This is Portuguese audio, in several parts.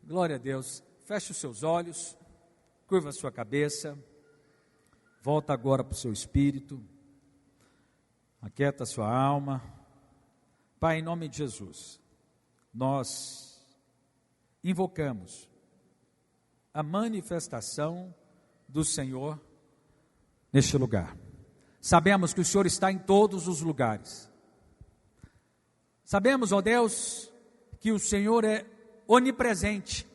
Glória a Deus. Feche os seus olhos, curva a sua cabeça, volta agora para o seu espírito, aquieta a sua alma. Pai, em nome de Jesus, nós invocamos a manifestação do Senhor neste lugar. Sabemos que o Senhor está em todos os lugares. Sabemos, ó Deus, que o Senhor é onipresente.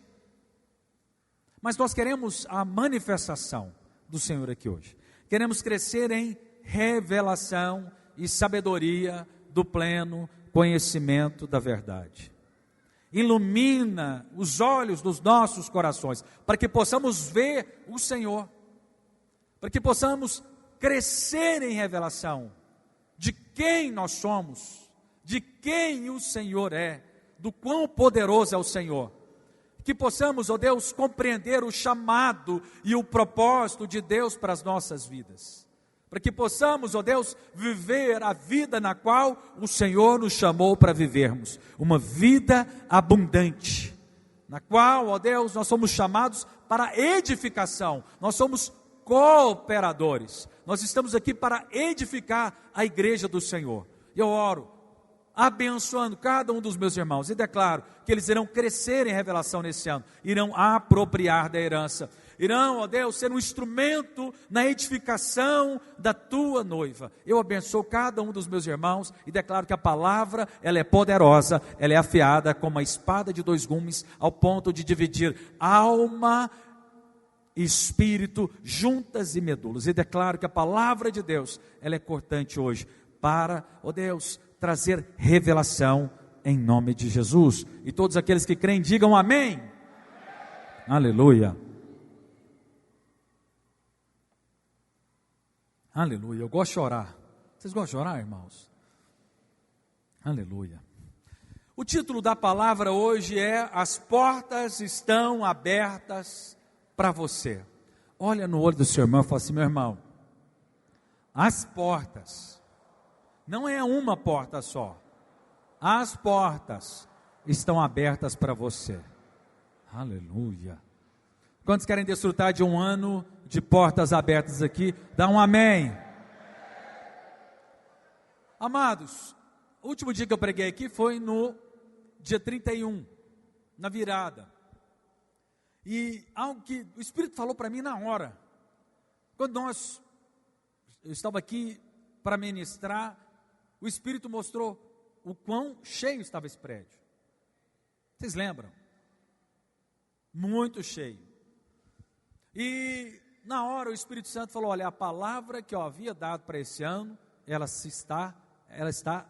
Mas nós queremos a manifestação do Senhor aqui hoje. Queremos crescer em revelação e sabedoria do pleno conhecimento da verdade. Ilumina os olhos dos nossos corações, para que possamos ver o Senhor, para que possamos crescer em revelação de quem nós somos, de quem o Senhor é, do quão poderoso é o Senhor. Que possamos, ó Deus, compreender o chamado e o propósito de Deus para as nossas vidas. Para que possamos, ó Deus, viver a vida na qual o Senhor nos chamou para vivermos. Uma vida abundante, na qual, ó Deus, nós somos chamados para edificação. Nós somos cooperadores. Nós estamos aqui para edificar a igreja do Senhor. E eu oro, abençoando cada um dos meus irmãos, e declaro que eles irão crescer em revelação nesse ano, irão apropriar da herança, irão, ó Deus, ser um instrumento na edificação da tua noiva. Eu abençoo cada um dos meus irmãos e declaro que a palavra, ela é poderosa, ela é afiada como uma espada de dois gumes, ao ponto de dividir alma e espírito, juntas e medulas. E declaro que a palavra de Deus, ela é cortante hoje, para, ó Deus, trazer revelação em nome de Jesus. E todos aqueles que creem, digam amém. Amém. Aleluia. Aleluia. Eu gosto de orar. Vocês gostam de orar, irmãos? Aleluia. O título da palavra hoje é: as portas estão abertas para você. Olha no olho do seu irmão e fala assim: meu irmão, as portas, não é uma porta só, as portas estão abertas para você. Aleluia. Quantos querem desfrutar de um ano de portas abertas aqui? Dá um amém. Amados, o último dia que eu preguei aqui foi no dia 31, na virada. E algo que o Espírito falou para mim na hora, quando eu estava aqui para ministrar, o Espírito mostrou o quão cheio estava esse prédio. Vocês lembram? Muito cheio. E na hora o Espírito Santo falou: olha, a palavra que eu havia dado para esse ano, ela está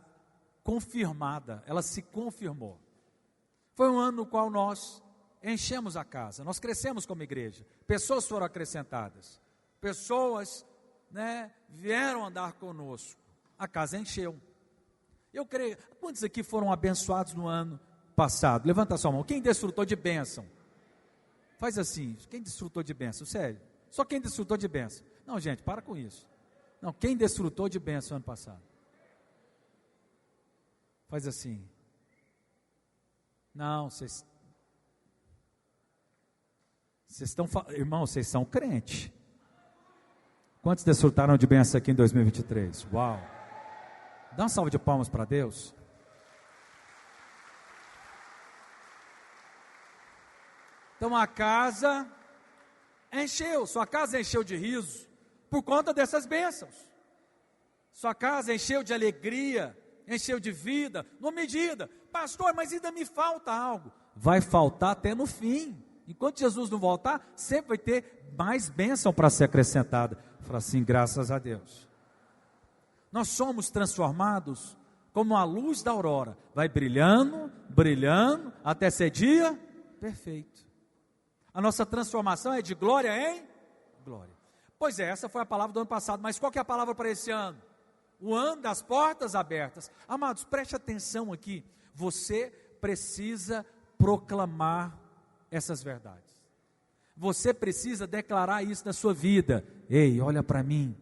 confirmada, ela se confirmou. Foi um ano no qual nós enchemos a casa, nós crescemos como igreja, pessoas foram acrescentadas, pessoas, vieram andar conosco, a casa encheu. Eu creio, quantos aqui foram abençoados no ano passado? Levanta a sua mão. Quem desfrutou de bênção? Faz assim, quem desfrutou de bênção? Sério, só quem desfrutou de bênção. Não, gente, para com isso. Não, quem desfrutou de bênção no ano passado? Faz assim. Não, vocês estão, irmãos, vocês são crentes. Quantos desfrutaram de bênção aqui em 2023? Uau! Dá uma salva de palmas para Deus. Então a casa encheu, sua casa encheu de riso, por conta dessas bênçãos. Sua casa encheu de alegria, encheu de vida, numa medida. Pastor, mas ainda me falta algo. Vai faltar até no fim. Enquanto Jesus não voltar, sempre vai ter mais bênção para ser acrescentada. Fala assim, graças a Deus. Nós somos transformados como a luz da aurora, vai brilhando, brilhando, até ser dia perfeito. A nossa transformação é de glória em glória. Pois é, essa foi a palavra do ano passado, mas qual que é a palavra para esse ano? O ano das portas abertas. Amados, preste atenção aqui, você precisa proclamar essas verdades. Você precisa declarar isso na sua vida. Ei, olha para mim.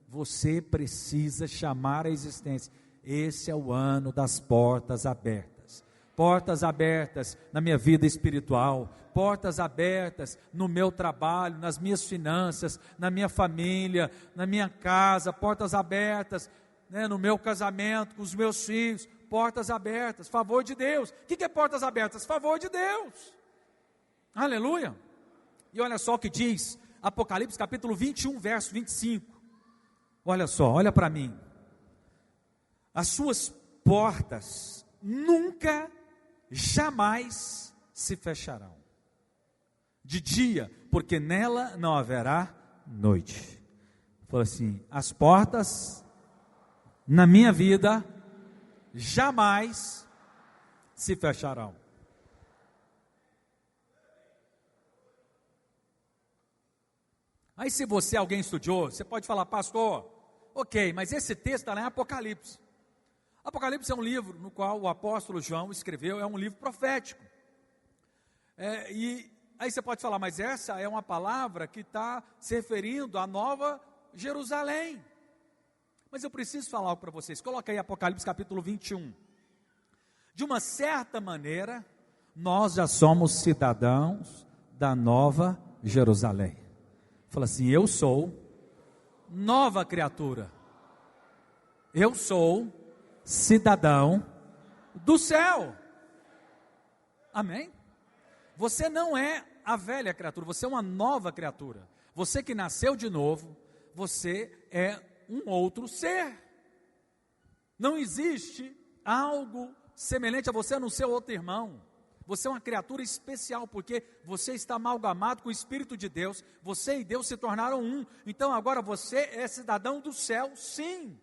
Você precisa chamar a existência. Esse é o ano das portas abertas. portas abertas na minha vida espiritual, portas abertas no meu trabalho, nas minhas finanças, na minha família, na minha casa, portas abertas, né, no meu casamento, com os meus filhos, portas abertas, favor de Deus. O que é portas abertas? Favor de Deus. Aleluia. E olha só o que diz Apocalipse capítulo 21, verso 25. Olha só, olha para mim. As suas portas nunca, jamais se fecharão de dia, porque nela não haverá noite. Fala assim: as portas na minha vida jamais se fecharão. Aí se você é alguém estudioso, você pode falar: pastor, ok, mas esse texto está lá em Apocalipse. Apocalipse é um livro no qual o apóstolo João escreveu, é um livro profético. E aí você pode falar: mas essa é uma palavra que está se referindo à Nova Jerusalém. Mas eu preciso falar algo para vocês. Coloca aí Apocalipse capítulo 21. De uma certa maneira, nós já somos cidadãos da Nova Jerusalém. Fala assim: eu sou nova criatura. Eu sou cidadão do céu. Amém? Você não é a velha criatura, você é uma nova criatura. Você que nasceu de novo, você é um outro ser. Não existe algo semelhante a você, a não ser outro irmão. Você é uma criatura especial, porque você está amalgamado com o Espírito de Deus. Você e Deus se tornaram um. Então agora você é cidadão do céu, sim.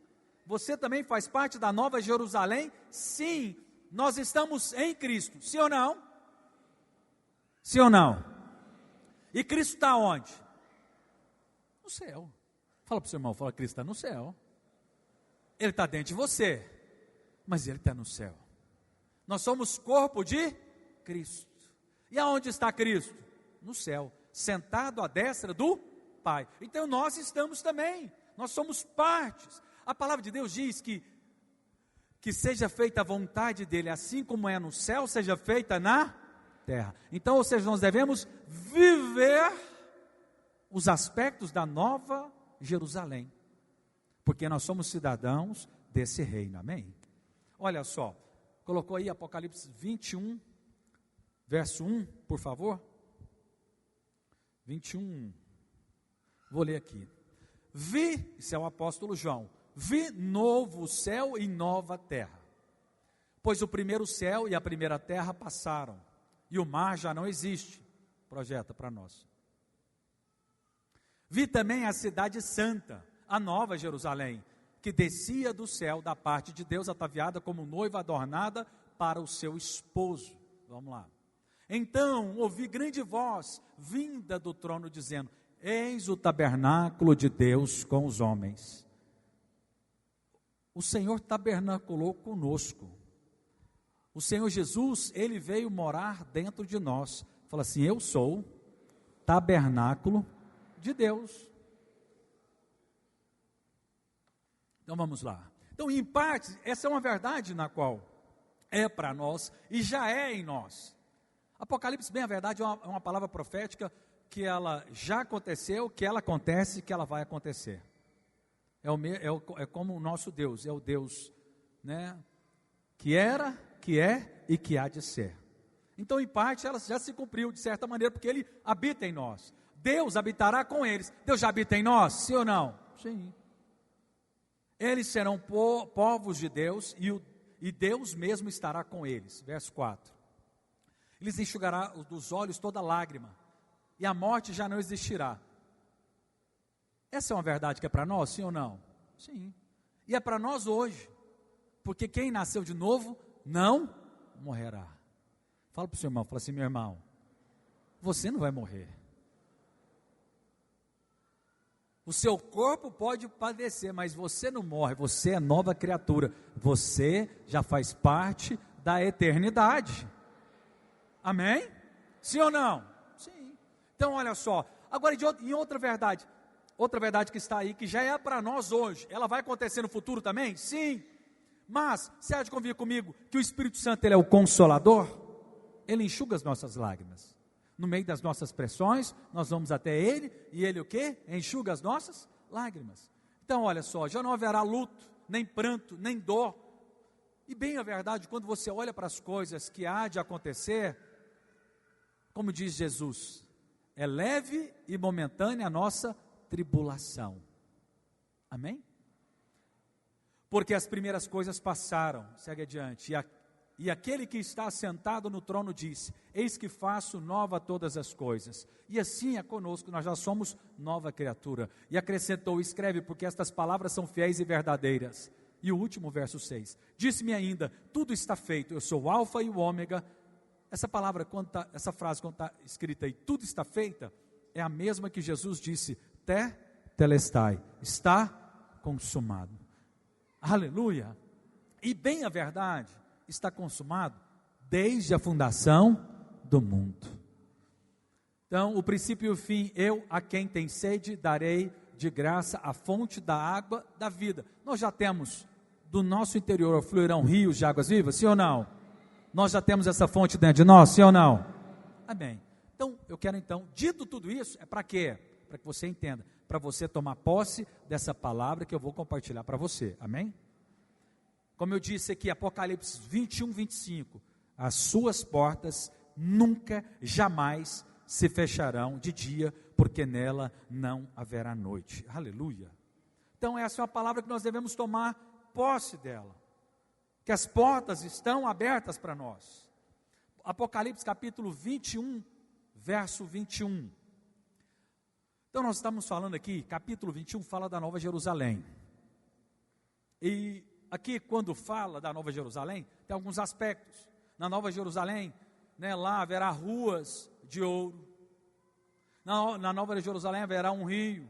Você também faz parte da Nova Jerusalém, sim. Nós estamos em Cristo, sim ou não? Sim ou não? E Cristo está onde? No céu. Fala para o seu irmão, fala: Cristo está no céu. Ele está dentro de você, mas Ele está no céu. Nós somos corpo de Cristo. E aonde está Cristo? No céu, sentado à destra do Pai. Então nós estamos também, nós somos partes. A palavra de Deus diz que seja feita a vontade dEle, assim como é no céu, seja feita na terra. Então, ou seja, nós devemos viver os aspectos da Nova Jerusalém, porque nós somos cidadãos desse reino, amém? Olha só, colocou aí Apocalipse 21, verso 1, por favor. 21, vou ler aqui. Vi, isso é o apóstolo João, vi novo céu e nova terra, pois o primeiro céu e a primeira terra passaram, e o mar já não existe. Projeta para nós. Vi também a cidade santa, a nova Jerusalém, que descia do céu da parte de Deus, ataviada como noiva adornada para o seu esposo. Vamos lá. Então ouvi grande voz vinda do trono dizendo: eis o tabernáculo de Deus com os homens. O Senhor tabernaculou conosco. O Senhor Jesus, Ele veio morar dentro de nós. Fala assim: eu sou tabernáculo de Deus. Então vamos lá. Então, em parte, essa é uma verdade na qual é para nós e já é em nós. Apocalipse, bem a verdade, é uma palavra profética que ela já aconteceu, que ela acontece e que ela vai acontecer. É como o nosso Deus, é o Deus, né, que era, que é e que há de ser. Então, em parte, ela já se cumpriu de certa maneira, porque Ele habita em nós. Deus habitará com eles. Deus já habita em nós, sim ou não? Sim. Eles serão povos de Deus e Deus mesmo estará com eles. Verso 4. Eles enxugará dos olhos toda lágrima, e a morte já não existirá. Essa é uma verdade que é para nós, sim ou não? Sim. E é para nós hoje, porque quem nasceu de novo não morrerá. Fala para o seu irmão, fala assim: meu irmão, você não vai morrer. O seu corpo pode padecer, mas você não morre, você é nova criatura. Você já faz parte da eternidade. Amém? Sim ou não? Sim. Então olha só, agora em outra verdade que está aí, que já é para nós hoje, ela vai acontecer no futuro também? Sim. Mas, você há de convir comigo que o Espírito Santo, ele é o Consolador? Ele enxuga as nossas lágrimas. No meio das nossas pressões, nós vamos até Ele, e Ele o quê? Enxuga as nossas lágrimas. Então, olha só, já não haverá luto, nem pranto, nem dor. E bem a verdade, quando você olha para as coisas que há de acontecer, como diz Jesus, é leve e momentânea a nossa tribulação. Amém? Porque as primeiras coisas passaram, segue adiante, e aquele que está sentado no trono disse, eis que faço nova todas as coisas, e assim é conosco, nós já somos nova criatura, e acrescentou, escreve, porque estas palavras são fiéis e verdadeiras. E o último verso 6, disse-me ainda, tudo está feito, eu sou o alfa e o ômega. Essa palavra, essa frase quando está escrita aí, tudo está feita, é a mesma que Jesus disse, telestai, está consumado. Aleluia. E bem a verdade, está consumado desde a fundação do mundo. Então, o princípio e o fim, eu a quem tem sede darei de graça a fonte da água da vida. Nós já temos do nosso interior fluirão rios de águas vivas, sim ou não? Nós já temos essa fonte dentro de nós, sim ou não? Amém. Então, eu quero dito tudo isso, é para quê? Para que você entenda, para você tomar posse dessa palavra que eu vou compartilhar para você, amém? Como eu disse aqui, Apocalipse 21, 25, as suas portas nunca, jamais se fecharão de dia, porque nela não haverá noite. Aleluia. Então essa é uma palavra que nós devemos tomar posse dela, que as portas estão abertas para nós. Apocalipse capítulo 21, verso 21. Então nós estamos falando aqui, capítulo 21 fala da Nova Jerusalém. E aqui quando fala da Nova Jerusalém, tem alguns aspectos. Na Nova Jerusalém, lá haverá ruas de ouro. Na Nova Jerusalém haverá um rio,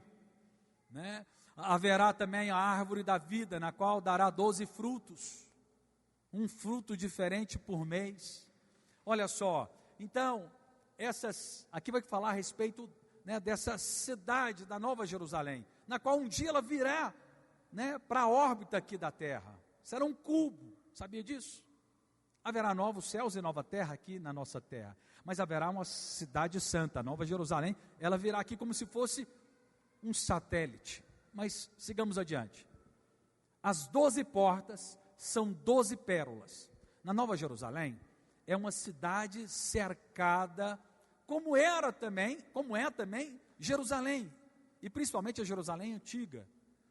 haverá também a árvore da vida, na qual dará 12 frutos, um fruto diferente por mês. Olha só, então, aqui vai falar a respeito dessa cidade da Nova Jerusalém, na qual um dia ela virá para a órbita aqui da terra, será um cubo, sabia disso? Haverá novos céus e nova terra aqui na nossa terra, mas haverá uma cidade santa, a Nova Jerusalém, ela virá aqui como se fosse um satélite. Mas sigamos adiante. As 12 portas são 12 pérolas. Na Nova Jerusalém, é uma cidade cercada, como é também Jerusalém, e principalmente a Jerusalém antiga,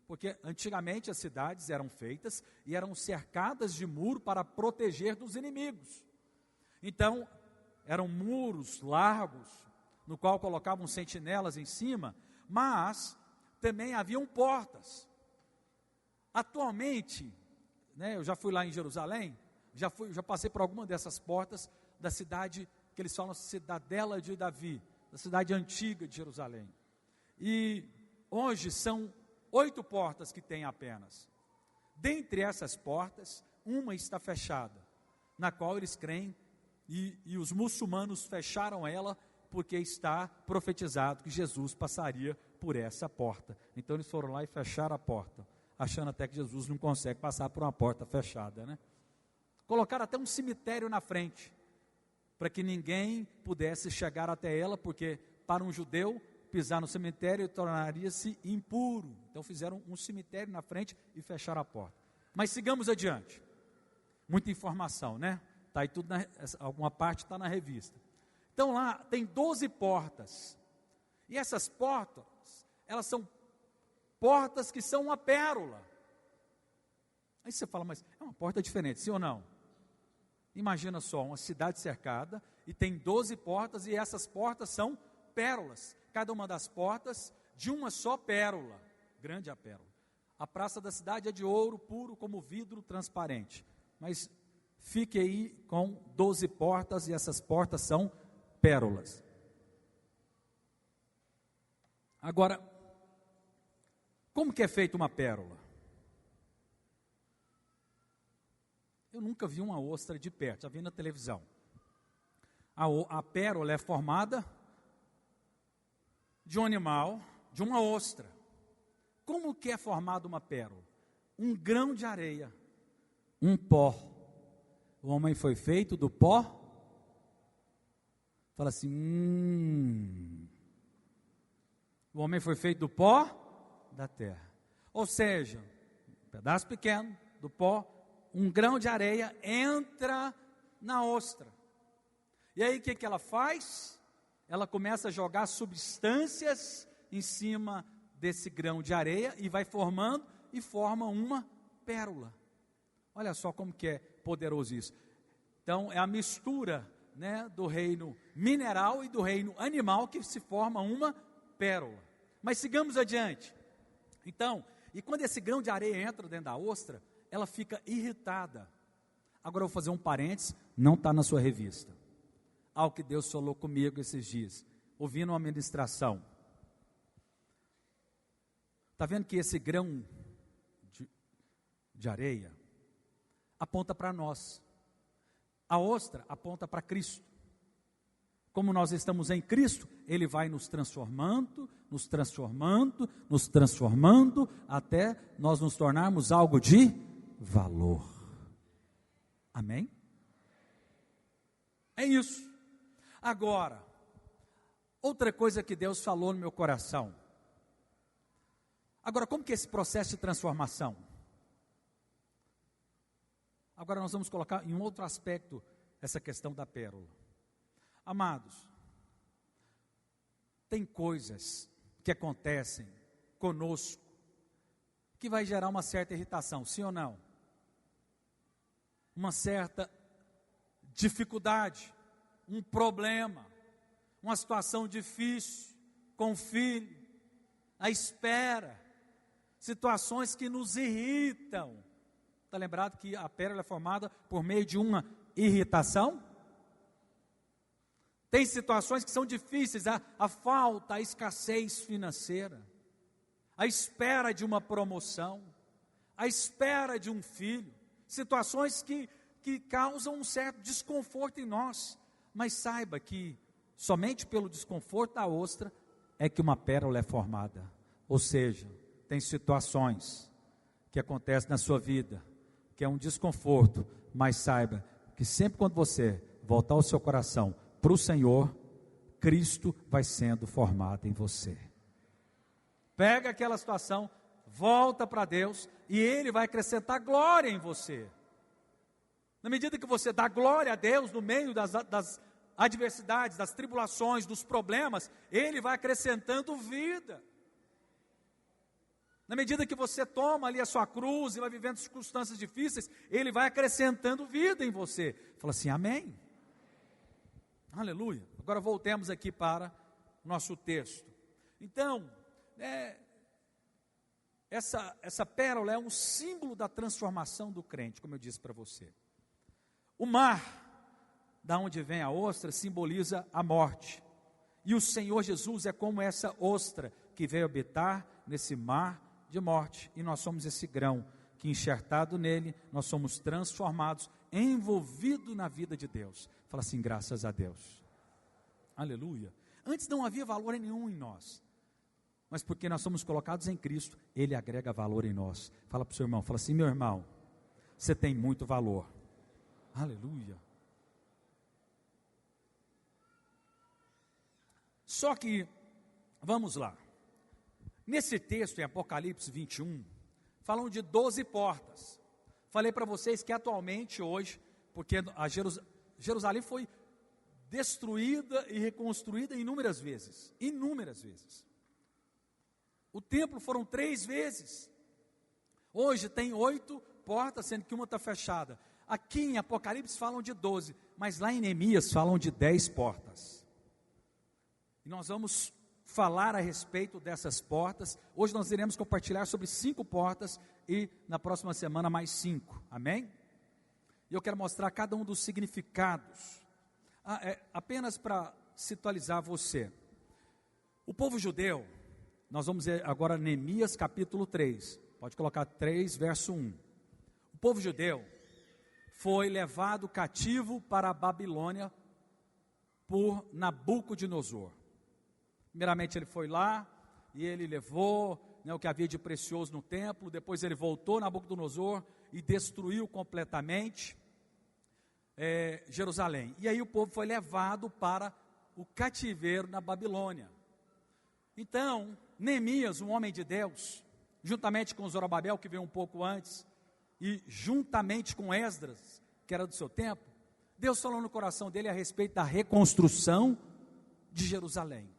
porque antigamente as cidades eram feitas e eram cercadas de muro para proteger dos inimigos. Então, eram muros largos, no qual colocavam sentinelas em cima, mas também haviam portas. Atualmente, eu já fui lá em Jerusalém, já passei por alguma dessas portas da cidade que eles falam Cidadela de Davi, da cidade antiga de Jerusalém. E hoje são 8 portas que tem apenas. Dentre essas portas, uma está fechada, na qual eles creem, e os muçulmanos fecharam ela, porque está profetizado que Jesus passaria por essa porta. Então eles foram lá e fecharam a porta, achando até que Jesus não consegue passar por uma porta fechada, Colocaram até um cemitério na frente, para que ninguém pudesse chegar até ela, porque para um judeu, pisar no cemitério tornaria-se impuro. Então fizeram um cemitério na frente e fecharam a porta. Mas sigamos adiante. Muita informação, Está aí tudo, alguma parte está na revista. Então lá tem 12 portas. E essas portas, elas são portas que são uma pérola. Aí você fala, mas é uma porta diferente, sim ou não? Imagina só, uma cidade cercada e tem 12 portas, e essas portas são pérolas. Cada uma das portas de uma só pérola. Grande a pérola. A praça da cidade é de ouro puro como vidro transparente. Mas fique aí com 12 portas, e essas portas são pérolas. Agora, como que é feita uma pérola? Eu nunca vi uma ostra de perto, já vi na televisão. A pérola é formada de um animal, de uma ostra. Como que é formada uma pérola? Um grão de areia um pó. O homem foi feito do pó. Fala assim, o homem foi feito do pó da terra. Ou seja, um pedaço pequeno do pó, um grão de areia entra na ostra. E aí o que ela faz? Ela começa a jogar substâncias em cima desse grão de areia e vai formando e forma uma pérola. Olha só como que é poderoso isso. Então é a mistura, né, do reino mineral e do reino animal que se forma uma pérola. Mas sigamos adiante. Então, e quando esse grão de areia entra dentro da ostra, ela fica irritada. Agora eu vou fazer um parênteses, não está na sua revista. Algo que Deus falou comigo esses dias, ouvindo uma ministração. Está vendo que esse grão de areia aponta para nós. A ostra aponta para Cristo. Como nós estamos em Cristo, Ele vai nos transformando, nos transformando, nos transformando, até nós nos tornarmos algo de valor. Amém? É isso. Agora, outra coisa que Deus falou no meu coração. Agora, como que é esse processo de transformação? Agora nós vamos colocar em um outro aspecto essa questão da pérola. Amados, tem coisas que acontecem conosco que vai gerar uma certa irritação, sim ou não? Uma certa dificuldade, um problema, uma situação difícil com o filho, a espera, situações que nos irritam. Está lembrado que a pérola é formada por meio de uma irritação? Tem situações que são difíceis, a falta, a escassez financeira, a espera de uma promoção, a espera de um filho, situações que causam um certo desconforto em nós, mas saiba que somente pelo desconforto da ostra é que uma pérola é formada. Ou seja, tem situações que acontecem na sua vida, que é um desconforto, mas saiba que sempre quando você voltar o seu coração para o Senhor, Cristo vai sendo formado em você. Pega aquela situação, volta para Deus, e Ele vai acrescentar glória em você. Na medida que você dá glória a Deus no meio das adversidades, das tribulações, dos problemas, Ele vai acrescentando vida. Na medida que você toma ali a sua cruz e vai vivendo circunstâncias difíceis, Ele vai acrescentando vida em você. Fala assim, amém? Aleluia. Agora voltemos aqui para o nosso texto. Então, essa pérola é um símbolo da transformação do crente, como eu disse para você. O mar, da onde vem a ostra, simboliza a morte. E o Senhor Jesus é como essa ostra que veio habitar nesse mar de morte. E nós somos esse grão que, enxertado nele, nós somos transformados, envolvidos na vida de Deus. Fala assim, graças a Deus. Aleluia. Antes não havia valor nenhum em nós. Mas porque nós somos colocados em Cristo, Ele agrega valor em nós. Fala para o seu irmão, fala assim, meu irmão, você tem muito valor. Aleluia. Só que, vamos lá. Nesse texto, em Apocalipse 21, falam de 12 portas. Falei para vocês que atualmente, hoje, porque a Jerusalém foi destruída e reconstruída inúmeras vezes. Inúmeras vezes. O templo foram 3 vezes. Hoje tem 8 portas, sendo que uma está fechada. Aqui em Apocalipse falam de 12, mas lá em Neemias falam de 10 portas. E nós vamos falar a respeito dessas portas. Hoje nós iremos compartilhar sobre 5 portas e na próxima semana mais 5. Amém? E eu quero mostrar cada um dos significados. Apenas para situalizar você. O povo judeu, nós vamos ver agora Neemias capítulo 3. Pode colocar 3, verso 1. O povo judeu foi levado cativo para a Babilônia por Nabucodonosor. Primeiramente ele foi lá e ele levou né, o que havia de precioso no templo. Depois ele voltou, Nabucodonosor, e destruiu completamente Jerusalém. E aí o povo foi levado para o cativeiro na Babilônia. Então, Neemias, um homem de Deus, juntamente com Zorobabel, que veio um pouco antes, e juntamente com Esdras, que era do seu tempo, Deus falou no coração dele a respeito da reconstrução de Jerusalém.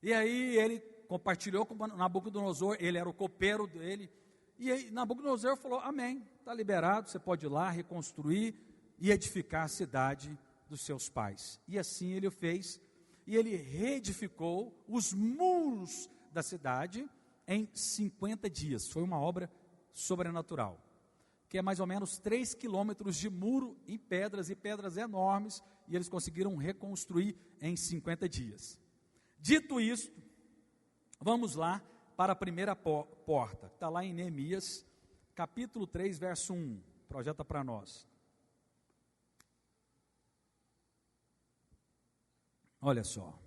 E aí ele compartilhou com Nabucodonosor, ele era o copeiro dele, e aí Nabucodonosor falou, amém, está liberado, você pode ir lá reconstruir e edificar a cidade dos seus pais. E assim ele o fez, e ele reedificou os muros da cidade em 50 dias, foi uma obra sobrenatural, que é mais ou menos 3 quilômetros de muro em pedras, e pedras enormes, e eles conseguiram reconstruir em 50 dias. Dito isto, vamos lá para a primeira porta, está lá em Neemias, capítulo 3, verso 1, projeta para nós. Olha só.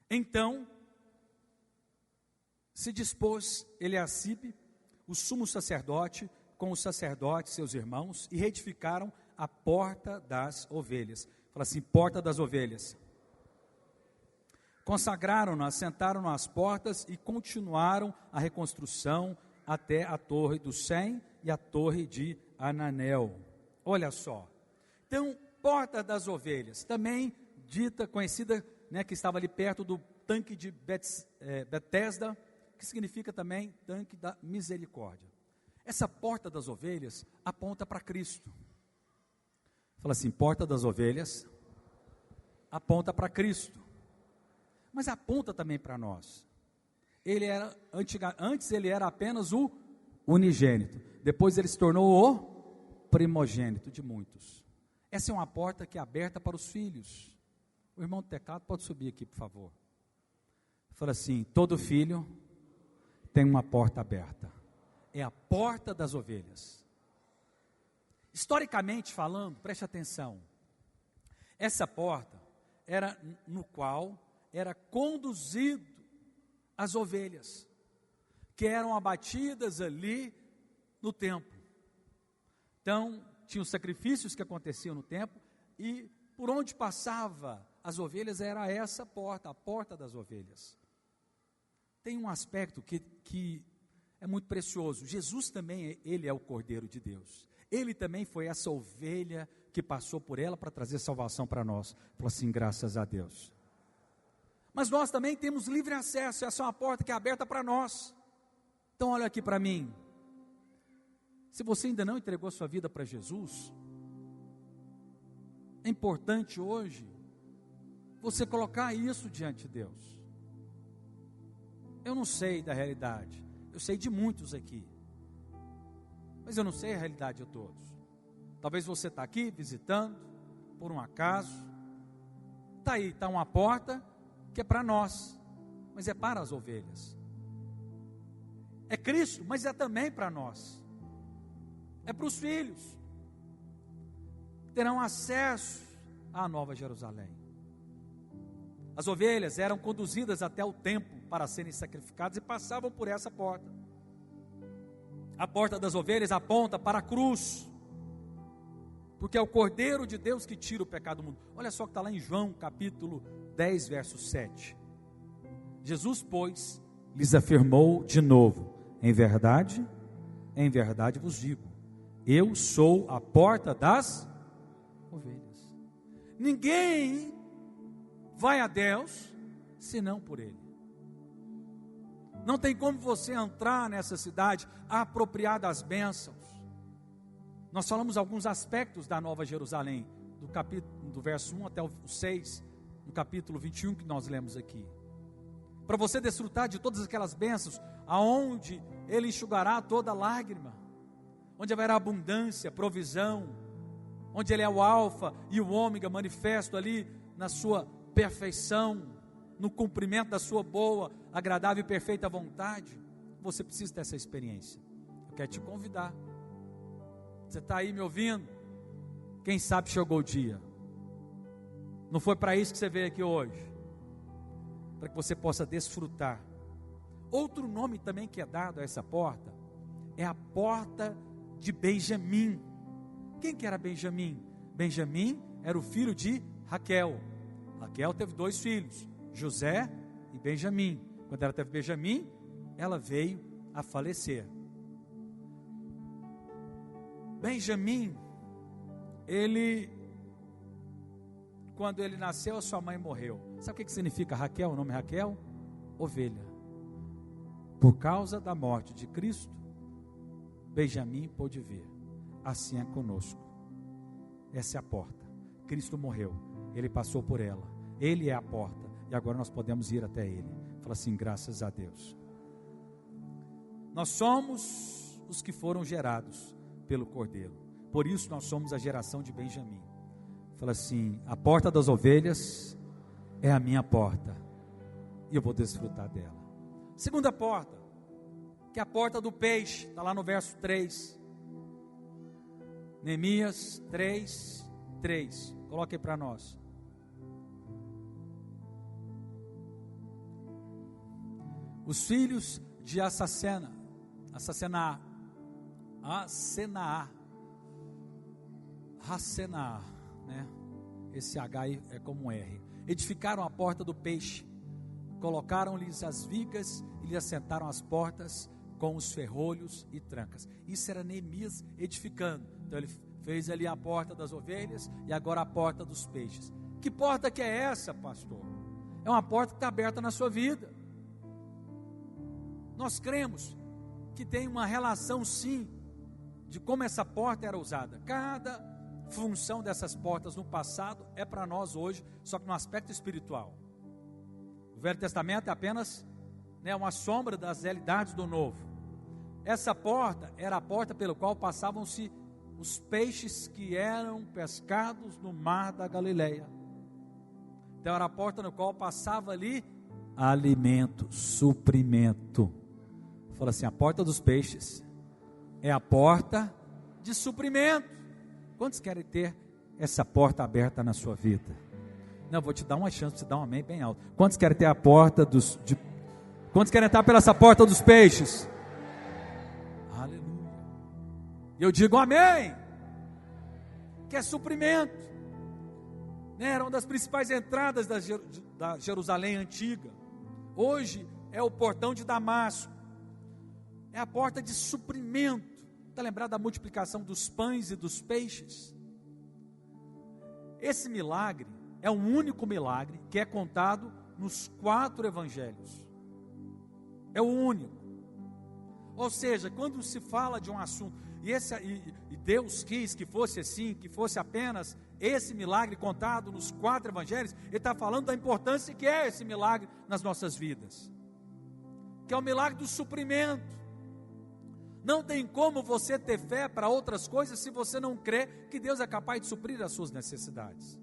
Então, se dispôs Eliacibe, o sumo sacerdote, com os sacerdotes, seus irmãos, e reedificaram a porta das ovelhas. Fala assim, porta das ovelhas. Consagraram-na, assentaram nas portas e continuaram a reconstrução até a torre do Sem e a torre de Ananel. Olha só. Então, porta das ovelhas, também dita, conhecida, né, que estava ali perto do tanque de Betesda, que significa também tanque da misericórdia. Essa porta das ovelhas aponta para Cristo. Fala assim, porta das ovelhas aponta para Cristo, mas aponta também para nós. Ele era antes ele era apenas o unigênito, depois ele se tornou o primogênito de muitos. Essa é uma porta que é aberta para os filhos. O irmão do teclado pode subir aqui, por favor. Fala assim, todo filho tem uma porta aberta. É a porta das ovelhas. Historicamente falando, preste atenção. Essa porta era no qual era conduzido as ovelhas, que eram abatidas ali no templo. Então, tinha os sacrifícios que aconteciam no templo, e por onde passava as ovelhas era essa porta, a porta das ovelhas. Tem um aspecto que é muito precioso. Jesus também, ele é o Cordeiro de Deus. Ele também foi essa ovelha que passou por ela para trazer salvação para nós. Falou assim, graças a Deus. Mas nós também temos livre acesso, essa é uma porta que é aberta para nós. Então olha aqui para mim. Se você ainda não entregou sua vida para Jesus, é importante hoje você colocar isso diante de Deus. Eu não sei da realidade, eu sei de muitos aqui, mas eu não sei a realidade de todos. Talvez você está aqui visitando, por um acaso, está aí, está uma porta que é para nós, mas é para as ovelhas. É Cristo, mas é também para nós. É para os filhos. Terão acesso à Nova Jerusalém. As ovelhas eram conduzidas até o templo para serem sacrificadas e passavam por essa porta. A porta das ovelhas aponta para a cruz, porque é o Cordeiro de Deus que tira o pecado do mundo. Olha só que está lá em João capítulo 10, verso 7. Jesus, pois, lhes afirmou de novo, em verdade vos digo, eu sou a porta das ovelhas. Ninguém vai a Deus senão por Ele. Não tem como você entrar nessa cidade apropriar das bênçãos. Nós falamos alguns aspectos da Nova Jerusalém, do verso 1 até o 6, no capítulo 21 que nós lemos aqui. Para você desfrutar de todas aquelas bênçãos, aonde Ele enxugará toda lágrima, onde haverá abundância, provisão, onde Ele é o alfa e o ômega, manifesto ali na sua perfeição, no cumprimento da sua boa, agradável e perfeita vontade. Você precisa dessa experiência. Eu quero te convidar. Você está aí me ouvindo? Quem sabe chegou o dia. Não foi para isso que você veio aqui hoje. para que você possa desfrutar. Outro nome também que é dado a essa porta é a porta de Benjamim. Quem que era Benjamim? Benjamim era o filho de Raquel. Raquel teve 2 filhos, José e Benjamim. Quando ela teve Benjamim, ela veio a falecer. Benjamim, quando ele nasceu, a sua mãe morreu. Sabe o que significa Raquel, o nome Raquel? Ovelha. Por causa da morte de Cristo, Benjamim pôde ver. Assim é conosco. Essa é a porta. Cristo morreu, Ele passou por ela, Ele é a porta, e agora nós podemos ir até Ele. Fala assim, graças a Deus. Nós somos os que foram gerados pelo Cordeiro, por isso nós somos a geração de Benjamim. Fala assim, a porta das ovelhas é a minha porta, e eu vou desfrutar dela. Segunda porta, que é a porta do peixe, está lá no verso 3, Neemias 3:3, coloque aí para nós. Os filhos de Assenaá, né? Esse H aí é como um R. Edificaram a porta do peixe, colocaram-lhes as vigas e lhe assentaram as portas com os ferrolhos e trancas. Isso era Neemias edificando. Então ele fez ali a porta das ovelhas e agora a porta dos peixes. Que porta que é essa, pastor? É uma porta que está aberta na sua vida. Nós cremos que tem uma relação sim, de como essa porta era usada. Cada função dessas portas no passado é para nós hoje, só que no aspecto espiritual. O Velho Testamento é apenas uma sombra das realidades do Novo. Essa porta era a porta pelo qual passavam-se os peixes que eram pescados no mar da Galileia. Então era a porta no qual passava ali alimento, suprimento. Fala assim, a porta dos peixes é a porta de suprimento. Quantos querem ter essa porta aberta na sua vida? Não, eu vou te dar uma chance, você dar um amém bem alto. Quantos querem ter a porta quantos querem entrar pela essa porta dos peixes? Aleluia. Eu digo amém. Que é suprimento. Era uma das principais entradas da Jerusalém antiga. Hoje é o portão de Damasco. É a porta de suprimento. Está lembrado da multiplicação dos pães e dos peixes? Esse milagre é um único milagre que é contado nos 4 evangelhos. É o único. Ou seja, quando se fala de um assunto, e Deus quis que fosse assim, que fosse apenas esse milagre contado nos 4 evangelhos, Ele está falando da importância que é esse milagre nas nossas vidas, que é o milagre do suprimento. Não tem como você ter fé para outras coisas se você não crê que Deus é capaz de suprir as suas necessidades.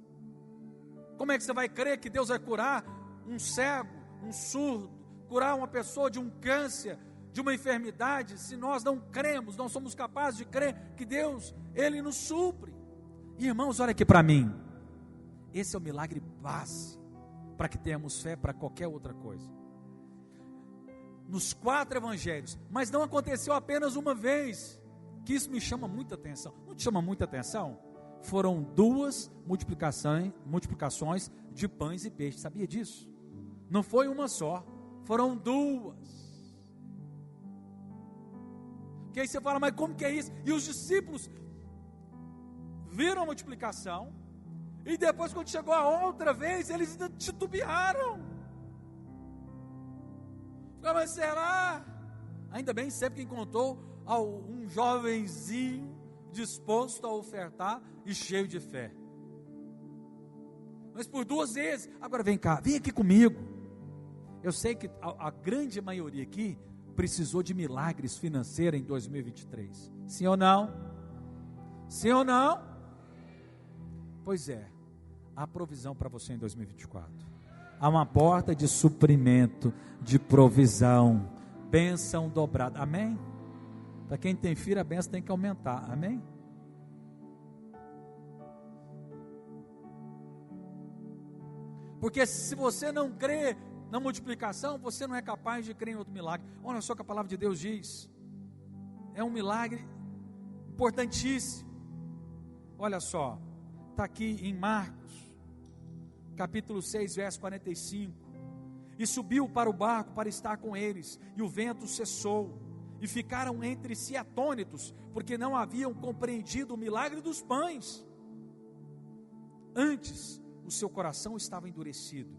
Como é que você vai crer que Deus vai curar um cego, um surdo, curar uma pessoa de um câncer, de uma enfermidade, se nós não cremos, não somos capazes de crer que Deus, Ele nos supre? Irmãos, olha aqui para mim, esse é o milagre base, para que tenhamos fé para qualquer outra coisa. Nos 4 evangelhos, mas não aconteceu apenas uma vez, que isso me chama muita atenção. Não te chama muita atenção? Foram 2 multiplicações de pães e peixes, sabia disso? Não foi uma só, foram 2. Que aí você fala, mas como que é isso? E os discípulos viram a multiplicação, e depois quando chegou a outra vez, eles ainda titubearam. Mas será? Ainda bem sempre que encontrou um jovenzinho disposto a ofertar e cheio de fé. Mas por 2 vezes, agora vem cá, vem aqui comigo. Eu sei que a grande maioria aqui precisou de milagres financeiros em 2023. Sim ou não? Sim ou não? Pois é, há provisão para você em 2024. Há uma porta de suprimento, de provisão, bênção dobrada, amém? Para quem tem filho, a bênção tem que aumentar, amém? Porque se você não crê na multiplicação, você não é capaz de crer em outro milagre. Olha só o que a palavra de Deus diz. É um milagre importantíssimo. Olha só, está aqui em Marcos, capítulo 6, verso 45. E subiu para o barco para estar com eles, e o vento cessou, e ficaram entre si atônitos, porque não haviam compreendido o milagre dos pães. Antes, o seu coração estava endurecido.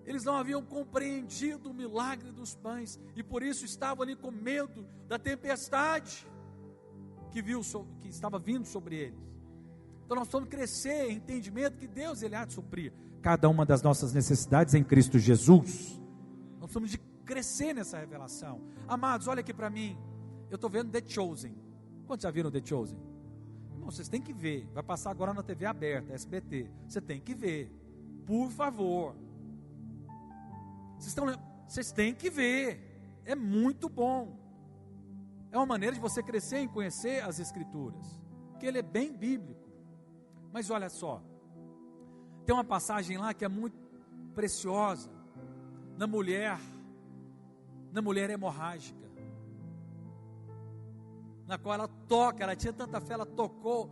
Eles não haviam compreendido o milagre dos pães, e por isso estavam ali com medo da tempestade que estava vindo sobre eles. Então nós precisamos crescer em entendimento que Deus, Ele há de suprir cada uma das nossas necessidades em Cristo Jesus. Nós precisamos de crescer nessa revelação. Amados, olha aqui para mim, eu estou vendo The Chosen. Quantos já viram The Chosen? Irmão, vocês têm que ver, vai passar agora na TV aberta, SBT, você tem que ver, por favor. Vocês têm que ver, é muito bom. É uma maneira de você crescer em conhecer as Escrituras, porque ele é bem bíblico. Mas olha só, tem uma passagem lá que é muito preciosa, na mulher hemorrágica, na qual ela tinha tanta fé, ela tocou,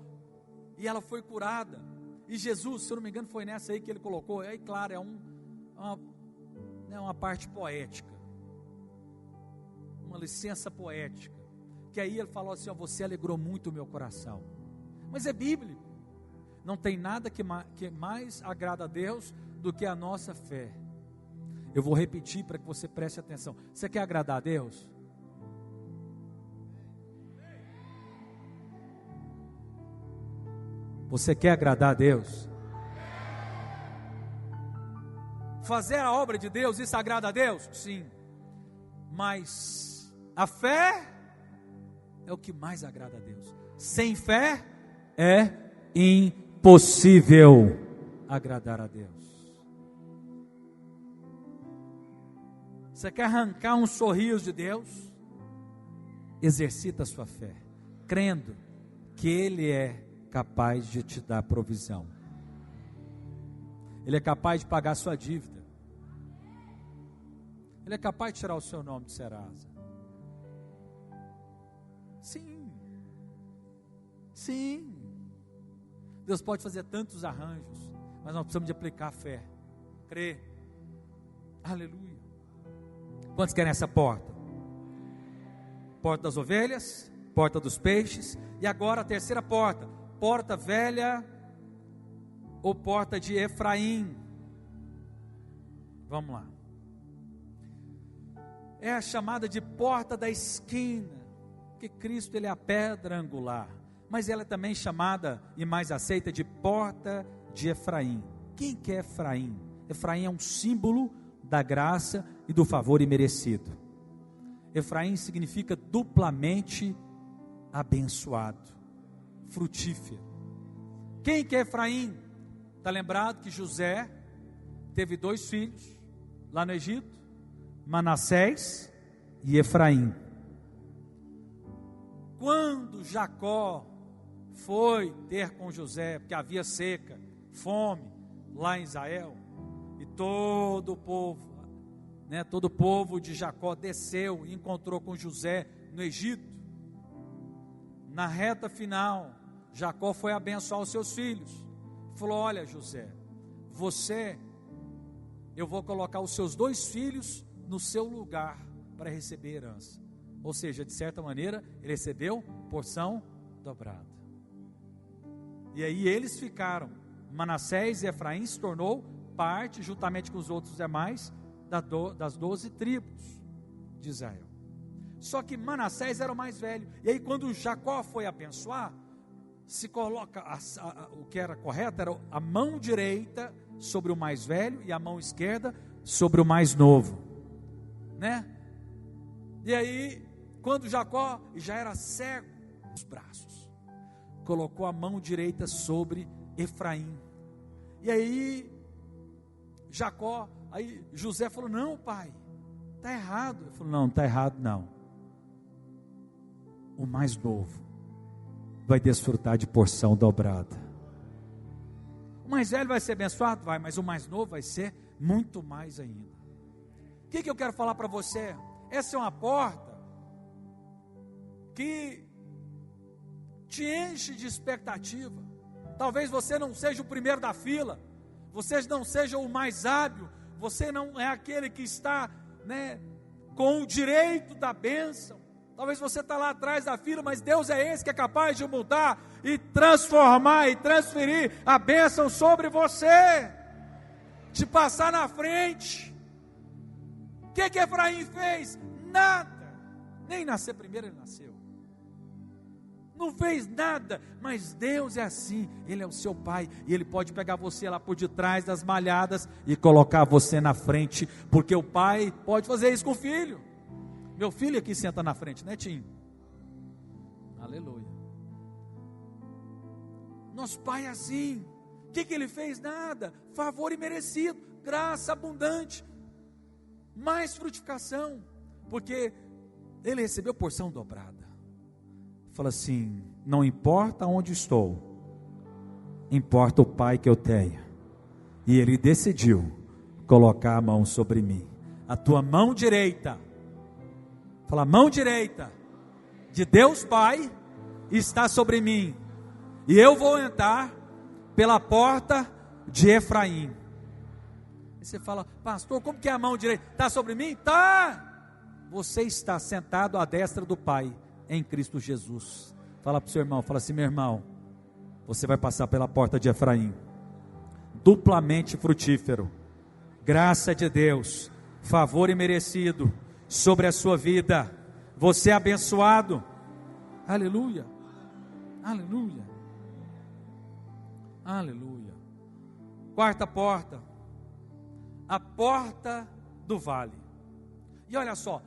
e ela foi curada, e Jesus, se eu não me engano, foi nessa aí que ele colocou, aí claro, é uma parte poética, uma licença poética, que aí ele falou assim, você alegrou muito o meu coração, mas é bíblico. Não tem nada que mais agrada a Deus do que a nossa fé. Eu vou repetir para que você preste atenção. Você quer agradar a Deus? Você quer agradar a Deus? Fazer a obra de Deus, isso agrada a Deus? Sim. Mas a fé é o que mais agrada a Deus. Sem fé é impossível agradar a Deus. Você quer arrancar um sorriso de Deus? Exercita a sua fé, crendo que Ele é capaz de te dar provisão. Ele é capaz de pagar a sua dívida. Ele é capaz de tirar o seu nome de Serasa. Sim. Sim. Deus pode fazer tantos arranjos, mas nós precisamos de aplicar a fé, crer. Aleluia. Quantos querem essa porta? Porta das ovelhas, porta dos peixes, e agora a terceira porta, porta velha ou porta de Efraim. Vamos lá. É a chamada de porta da esquina, porque Cristo ele é a pedra angular. Mas ela é também chamada e mais aceita de porta de Efraim. Quem que é Efraim? Efraim é um símbolo da graça e do favor imerecido. Efraim significa duplamente abençoado, frutífero. Quem que é Efraim? Está lembrado que José teve 2 filhos lá no Egito, Manassés e Efraim. Quando Jacó foi ter com José, porque havia seca, fome lá em Israel, e todo o povo de Jacó desceu e encontrou com José no Egito. Na reta final, Jacó foi abençoar os seus filhos. Falou: olha, José, eu vou colocar os seus 2 filhos no seu lugar para receber herança. Ou seja, de certa maneira, ele recebeu porção dobrada. E aí eles ficaram, Manassés e Efraim se tornou parte, juntamente com os outros demais, das 12 tribos de Israel. Só que Manassés era o mais velho. E aí quando Jacó foi abençoar, se coloca, o que era correto, era a mão direita sobre o mais velho e a mão esquerda sobre o mais novo, né? E aí, quando Jacó já era cego nos braços, colocou a mão direita sobre Efraim. E aí José falou: não, pai, está errado. Ele falou: não, está errado não. O mais novo vai desfrutar de porção dobrada. O mais velho vai ser abençoado? Vai, mas o mais novo vai ser muito mais ainda. O que eu quero falar para você? Essa é uma porta que te enche de expectativa. Talvez você não seja o primeiro da fila, você não seja o mais hábil, você não é aquele que está, com o direito da bênção. Talvez você está lá atrás da fila, mas Deus é esse que é capaz de mudar e transformar e transferir a bênção sobre você, te passar na frente. O que Efraim fez? Nada, nem nascer primeiro ele nasceu, não fez nada, mas Deus é assim, Ele é o seu pai, e Ele pode pegar você lá por detrás das malhadas, e colocar você na frente, porque o pai pode fazer isso com o filho. Meu filho aqui senta na frente, Netinho, aleluia. Nosso pai é assim. O que ele fez? Nada, favor imerecido, graça abundante, mais frutificação, porque ele recebeu porção dobrada. Fala assim: não importa onde estou, importa o pai que eu tenho, e ele decidiu colocar a mão sobre mim. A tua mão direita, fala, mão direita de Deus Pai está sobre mim, e eu vou entrar pela porta de Efraim. E você fala: pastor, como que é a mão direita? Está sobre mim? Está. Você está sentado à destra do Pai em Cristo Jesus. Fala para o seu irmão, fala assim: meu irmão, você vai passar pela porta de Efraim, duplamente frutífero, graça de Deus, favor imerecido sobre a sua vida, você é abençoado, aleluia, aleluia, aleluia. Quarta porta, a porta do vale. E olha só,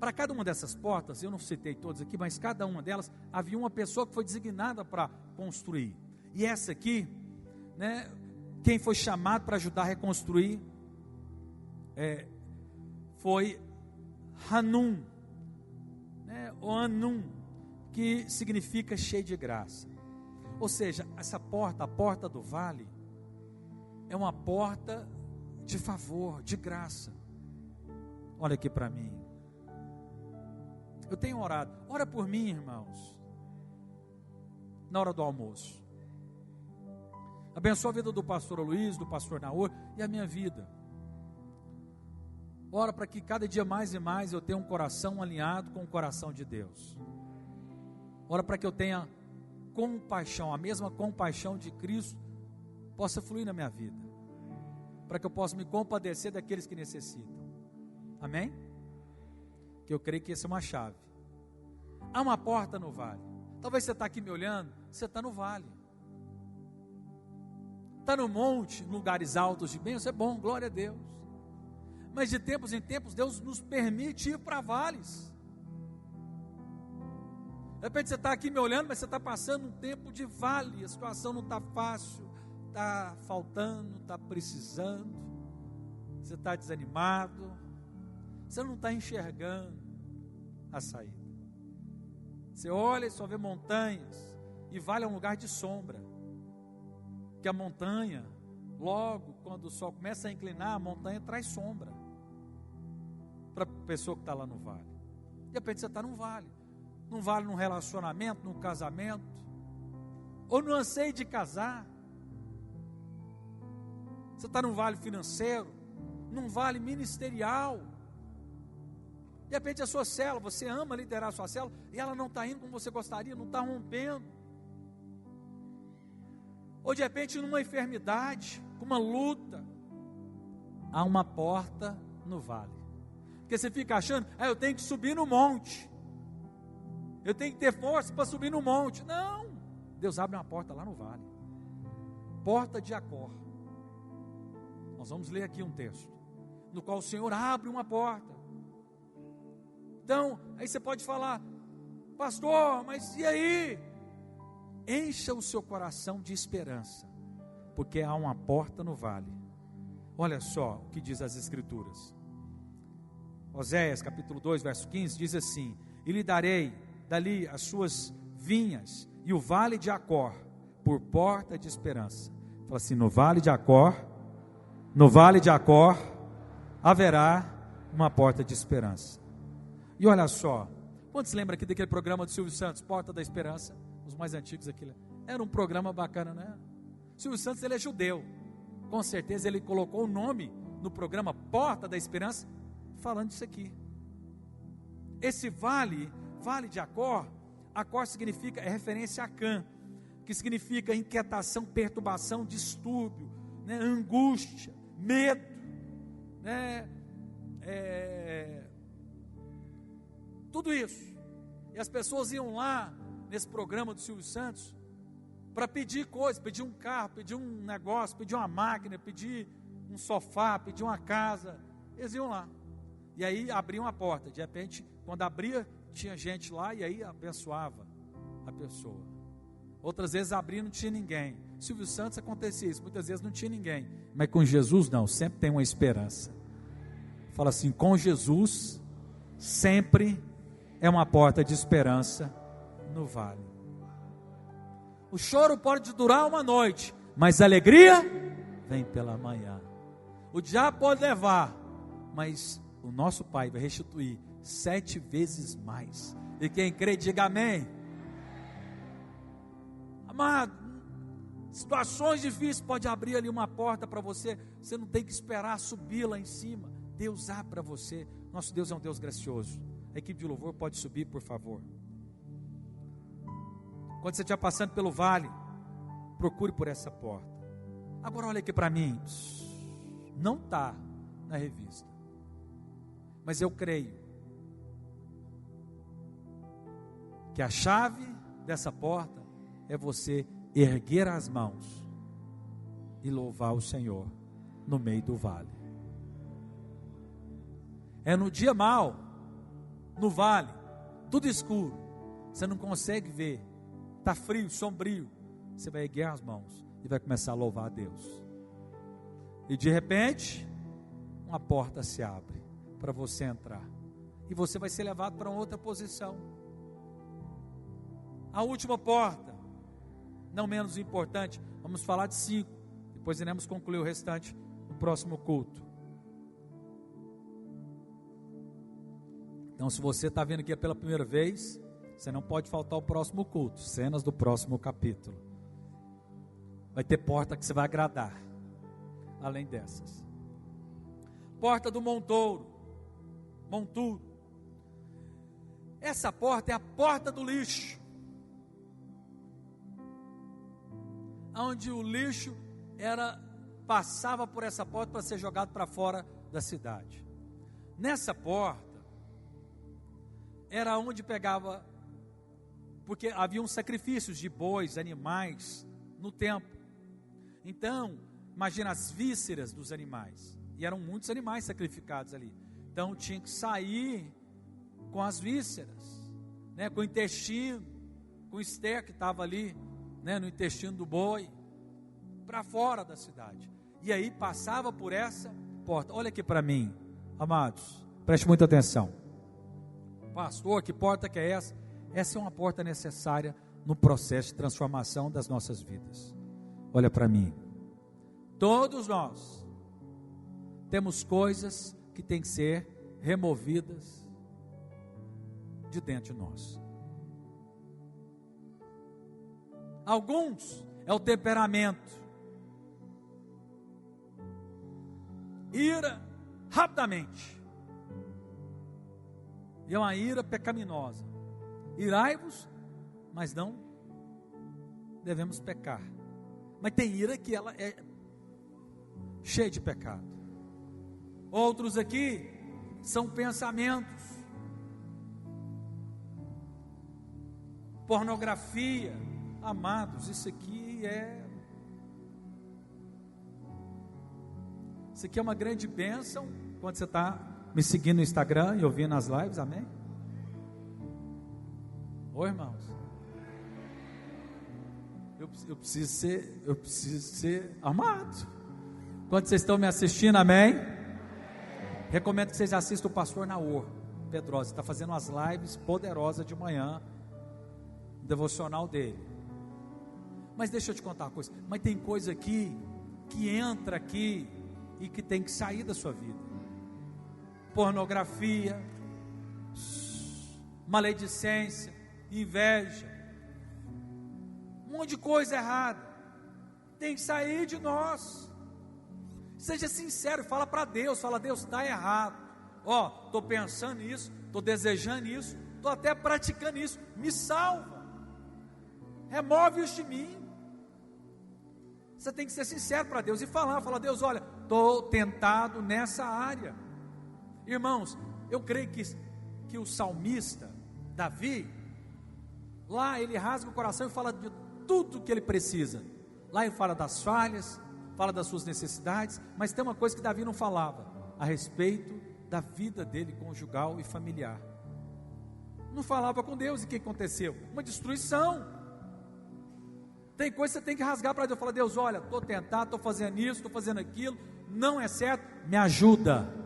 para cada uma dessas portas, eu não citei todas aqui, mas cada uma delas havia uma pessoa que foi designada para construir. E essa aqui, quem foi chamado para ajudar a reconstruir foi Hanum, ou Anum, que significa cheio de graça. Ou seja, essa porta, a porta do vale, é uma porta de favor, de graça. Olha aqui para mim. Eu tenho orado, ora por mim, irmãos, na hora do almoço. Abençoa a vida do pastor Luiz, do pastor Naor e a minha vida. Ora para que cada dia mais e mais eu tenha um coração alinhado com o coração de Deus. Ora para que eu tenha compaixão, a mesma compaixão de Cristo possa fluir na minha vida, para que eu possa me compadecer daqueles que necessitam. Amém? Que eu creio que essa é uma chave. Há uma porta no vale. Talvez você está aqui me olhando, você está no vale, está no monte, em lugares altos de bênção, é bom, glória a Deus. Mas de tempos em tempos Deus nos permite ir para vales. De repente você está aqui me olhando, mas você está passando um tempo de vale, a situação não está fácil, está faltando, está precisando, você está desanimado, você não está enxergando a saída. Você olha e só vê montanhas, e vale é um lugar de sombra, que a montanha, logo quando o sol começa a inclinar, a montanha traz sombra para a pessoa que está lá no vale. De repente você está num vale num relacionamento, num casamento, ou no anseio de casar. Você está num vale financeiro, num vale ministerial. De repente a sua célula, você ama liderar a sua célula, e ela não está indo como você gostaria, não está rompendo. Ou de repente numa enfermidade, uma luta. Há uma porta no vale. Porque você fica achando, eu tenho que subir no monte, eu tenho que ter força para subir no monte. Não, Deus abre uma porta lá no vale, porta de Acor. Nós vamos ler aqui um texto, no qual o Senhor abre uma porta. Então, aí você pode falar, pastor, mas e aí? Encha o seu coração de esperança, porque há uma porta no vale. Olha só o que diz as Escrituras. Oséias capítulo 2, verso 15, diz assim: e lhe darei dali as suas vinhas e o vale de Acor por porta de esperança. Fala assim, no vale de Acor no vale de Acor haverá uma porta de esperança. E olha só, quantos lembram aqui daquele programa do Silvio Santos, Porta da Esperança? Os mais antigos aqui. Era um programa bacana, né? Silvio Santos, ele é judeu. Com certeza ele colocou o nome no programa Porta da Esperança, falando disso aqui. Esse vale de Acor, Acor significa, é referência a Cã, que significa inquietação, perturbação, distúrbio, né, angústia, medo, né, tudo isso. E as pessoas iam lá nesse programa do Silvio Santos para pedir coisas, pedir um carro, pedir um negócio, pedir uma máquina, pedir um sofá, pedir uma casa. Eles iam lá e aí abriam a porta. De repente, quando abria, tinha gente lá e aí abençoava a pessoa. Outras vezes abria e não tinha ninguém. Silvio Santos acontecia isso, muitas vezes não tinha ninguém. Mas com Jesus não, sempre tem uma esperança. Fala assim, com Jesus sempre é uma porta de esperança no vale. O choro pode durar uma noite, mas a alegria vem pela manhã. O diabo pode levar, mas o nosso Pai vai restituir 7 vezes mais. E quem crê, diga amém. Amado, situações difíceis pode abrir ali uma porta para você. Você não tem que esperar subir lá em cima. Deus abre para você. Nosso Deus é um Deus gracioso. A equipe de louvor pode subir, por favor. Quando você estiver passando pelo vale, procure por essa porta. Agora olha aqui para mim. Não está na revista, mas eu creio que a chave dessa porta é você erguer as mãos e louvar o Senhor no meio do vale. É no dia mau, no vale, tudo escuro, você não consegue ver, está frio, sombrio, você vai erguer as mãos e vai começar a louvar a Deus. E de repente, uma porta se abre para você entrar, e você vai ser levado para outra posição. A última porta, não menos importante, vamos falar de 5, depois iremos concluir o restante no próximo culto. Então, se você está vendo aqui pela primeira vez, você não pode faltar o próximo culto, cenas do próximo capítulo. Vai ter porta que você vai agradar, além dessas. Porta do Montouro, Monturo. Essa porta é a porta do lixo, onde o lixo passava por essa porta para ser jogado para fora da cidade. Nessa porta era onde pegava, porque haviam sacrifícios de bois, animais no templo. Então, imagina as vísceras dos animais, e eram muitos animais sacrificados ali. Então tinha que sair com as vísceras, né, com o intestino, com o esterco que estava ali, né, no intestino do boi, para fora da cidade. E aí passava por essa porta. Olha aqui para mim, amados, preste muita atenção. Pastor, que porta que é essa? Essa é uma porta necessária no processo de transformação das nossas vidas. Olha para mim. Todos nós temos coisas que têm que ser removidas de dentro de nós. Alguns é o temperamento. Ira rapidamente. E é uma ira pecaminosa. Irai-vos, mas não devemos pecar. Mas tem ira que ela é cheia de pecado. Outros aqui são pensamentos. Pornografia. Amados, isso aqui é uma grande bênção quando você está me seguindo no Instagram e ouvindo as lives, amém? Oi, irmãos. Eu preciso ser amado. Quando vocês estão me assistindo, amém? Recomendo que vocês assistam o pastor Naor Pedrosa, está fazendo umas lives poderosas de manhã, devocional dele. Mas deixa eu te contar uma coisa, mas tem coisa aqui, que entra aqui, e que tem que sair da sua vida. Pornografia, maledicência, inveja, um monte de coisa errada, tem que sair de nós. Seja sincero, fala para Deus, fala: Deus, está errado, estou pensando nisso, estou desejando isso, estou até praticando isso, me salva, remove isso de mim. Você tem que ser sincero para Deus e falar: Deus, olha, estou tentado nessa área. Irmãos, eu creio que o salmista Davi, lá ele rasga o coração e fala de tudo que ele precisa. Lá ele fala das falhas, fala das suas necessidades, mas tem uma coisa que Davi não falava a respeito da vida dele conjugal e familiar. Não falava com Deus. E o que aconteceu? Uma destruição. Tem coisa que você tem que rasgar para Deus. Fala: Deus, olha, estou tentado, estou fazendo isso, estou fazendo aquilo, não é certo, me ajuda.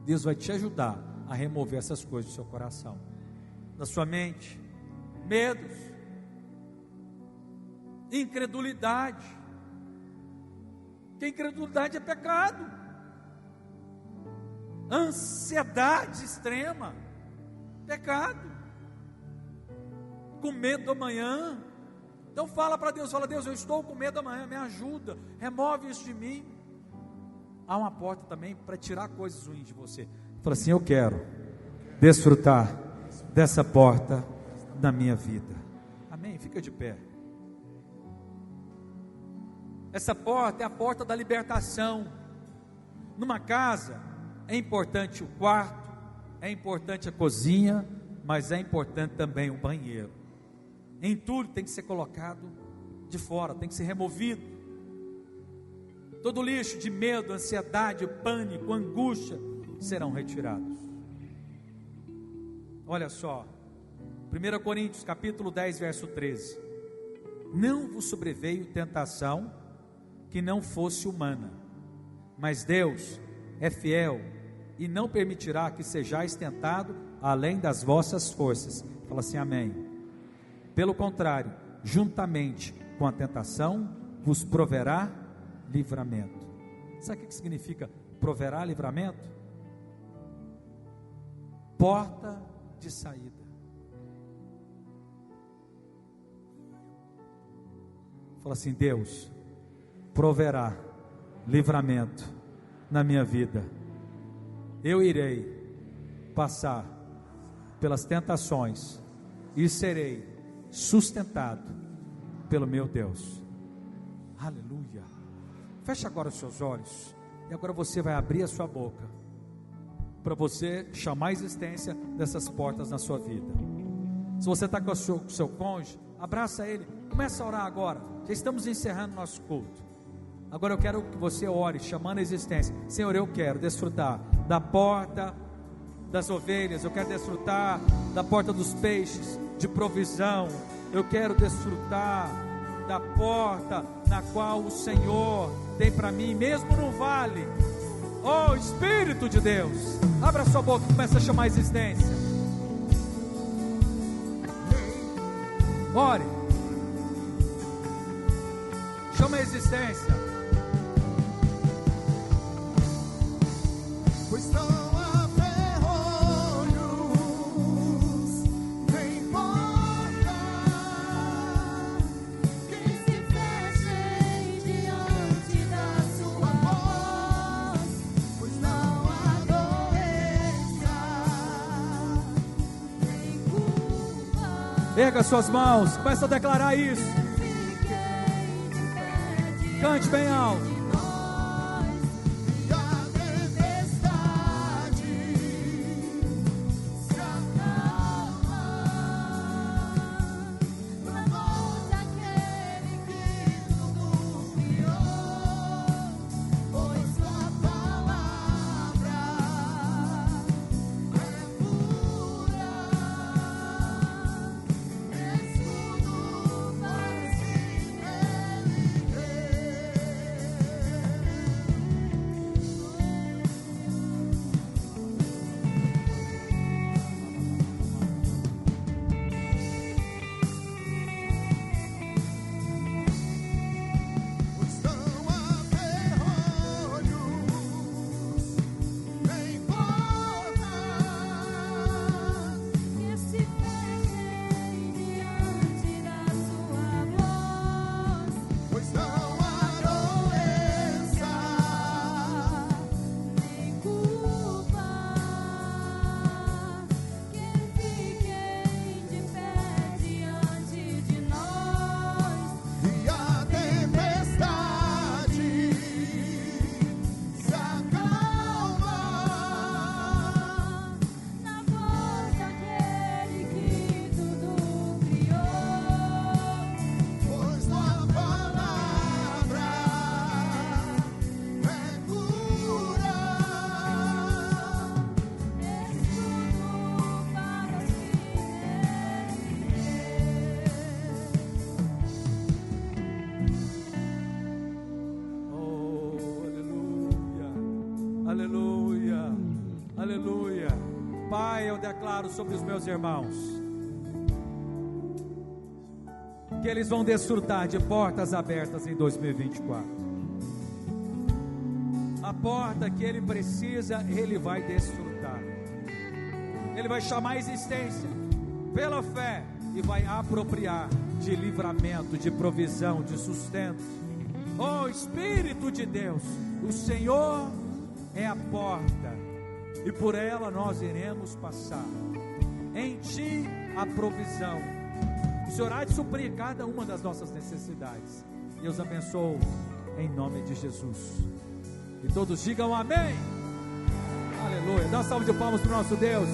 Deus vai te ajudar a remover essas coisas do seu coração, da sua mente. Medos, incredulidade, que incredulidade é pecado. Ansiedade extrema, pecado. Com medo do amanhã. Então fala para Deus, fala: Deus, eu estou com medo amanhã, me ajuda, remove isso de mim. Há uma porta também para tirar coisas ruins de você. Fala assim: eu quero desfrutar dessa porta na minha vida. Amém? Fica de pé. Essa porta é a porta da libertação. Numa casa é importante o quarto, é importante a cozinha, mas é importante também o banheiro. Entulho tem que ser colocado de fora, tem que ser removido. Todo lixo de medo, ansiedade, pânico, angústia serão retirados. Olha só, 1 Coríntios capítulo 10, verso 13: não vos sobreveio tentação que não fosse humana, mas Deus é fiel e não permitirá que sejais tentado além das vossas forças. Fala assim: amém. Pelo contrário, juntamente com a tentação vos proverá livramento. Sabe o que significa proverá livramento? Porta de saída. Fala assim: Deus proverá livramento na minha vida. Eu irei passar pelas tentações e serei sustentado pelo meu Deus. Aleluia. Feche agora os seus olhos e agora você vai abrir a sua boca para você chamar a existência dessas portas na sua vida. Se você está com o seu cônjuge, abraça ele, começa a orar agora. Já estamos encerrando nosso culto. Agora eu quero que você ore, chamando a existência. Senhor, eu quero desfrutar da porta das ovelhas, eu quero desfrutar da porta dos peixes, de provisão. Eu quero desfrutar da porta na qual o Senhor tem para mim, mesmo no vale. Oh Espírito de Deus, abra sua boca e começa a chamar a existência. Ore, chama a existência. Pois não há ferrolhos, nem porta que se fechem diante da sua voz, pois não há doença, nem culpa. Erga suas mãos, começa a declarar isso. Cante bem alto. Aleluia, aleluia. Pai, eu declaro sobre os meus irmãos que eles vão desfrutar de portas abertas em 2024. A porta que ele precisa, ele vai desfrutar. Ele vai chamar a existência pela fé e vai apropriar de livramento, de provisão, de sustento. Oh Espírito de Deus, o Senhor é a porta e por ela nós iremos passar. Em Ti a provisão. O Senhor há de suprir cada uma das nossas necessidades. Deus abençoe em nome de Jesus. E todos digam amém. Aleluia. Dá uma salva de palmas para o nosso Deus.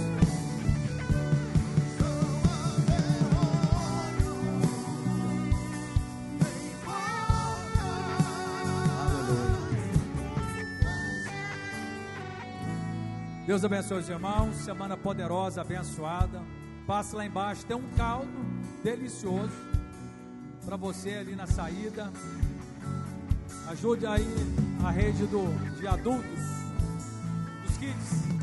Deus abençoe os irmãos, semana poderosa, abençoada. Passe lá embaixo, tem um caldo delicioso para você ali na saída. Ajude aí a rede de adultos, dos kids.